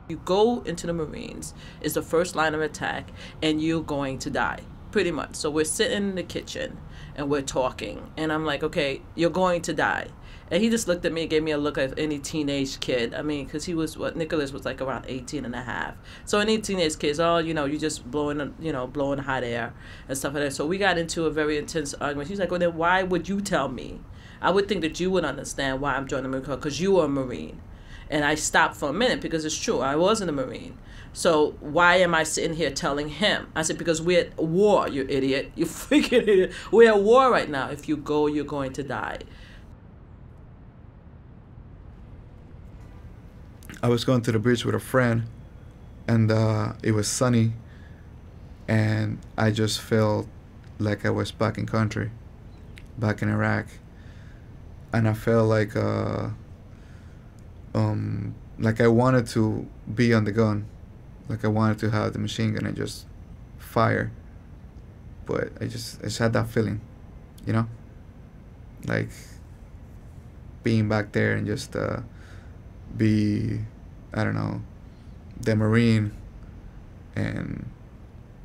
You go into the Marines, it's the first line of attack, and you're going to die, pretty much. So we're sitting in the kitchen, and we're talking, and I'm like, okay, you're going to die. And he just looked at me and gave me a look of any teenage kid. I mean, because he was, Nicholas was like around 18 and a half. So any teenage kids, oh, you know, you just blowing hot air and stuff like that. So we got into a very intense argument. He's like, well, then why would you tell me? I would think that you would understand why I'm joining the Marine Corps, because you were a Marine. And I stopped for a minute because it's true, I wasn't a Marine. So why am I sitting here telling him? I said, because we're at war, you idiot. You freaking idiot. We're at war right now. If you go, you're going to die. I was going to the beach with a friend, and it was sunny, and I just felt like I was back in country, back in Iraq. And I felt like I wanted to be on the gun, like I wanted to have the machine gun and just fire. But I just had that feeling, you know, like being back there and just be, I don't know, the Marine, and,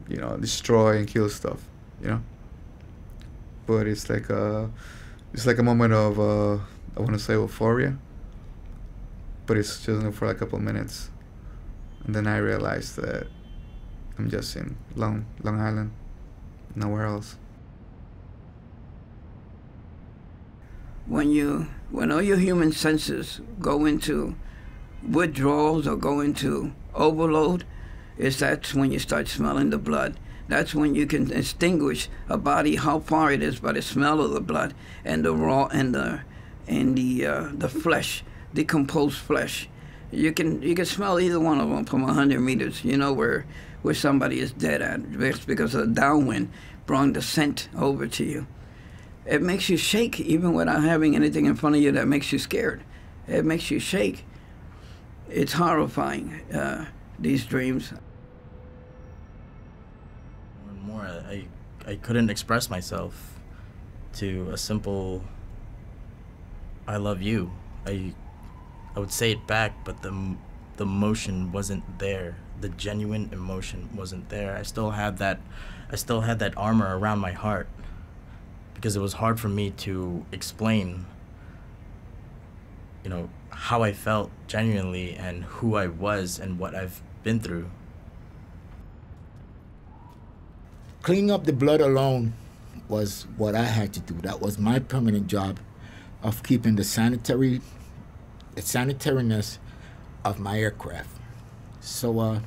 you know, destroy and kill stuff, you know. But it's like a moment of I want to say euphoria, but it's just for a couple of minutes, and then I realized that I'm just in Long Island, nowhere else. When all your human senses go into withdrawals or go into overload, that's when you start smelling the blood. That's when you can distinguish a body, how far it is, by the smell of the blood and the raw and the flesh, decomposed flesh. You can smell either one of them from 100 meters. You know where somebody is dead at. It's because of the downwind brought the scent over to you. It makes you shake even without having anything in front of you that makes you scared. It makes you shake. It's horrifying, these dreams. More and more, I couldn't express myself to a simple, I love you. I would say it back, but the emotion wasn't there. The genuine emotion wasn't there. I still had that armor around my heart, because it was hard for me to explain, you know, how I felt genuinely and who I was and what I've been through. Cleaning up the blood alone was what I had to do. That was my permanent job of keeping the sanitariness of my aircraft. So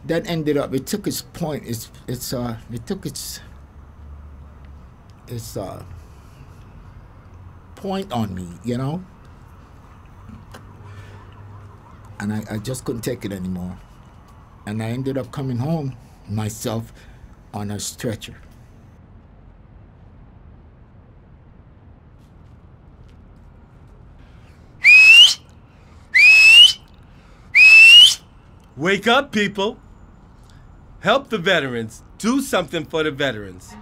that ended up, it took its point, it took its point on me, you know? And I just couldn't take it anymore. And I ended up coming home myself on a stretcher. Wake up, people. Help the veterans. Do something for the veterans.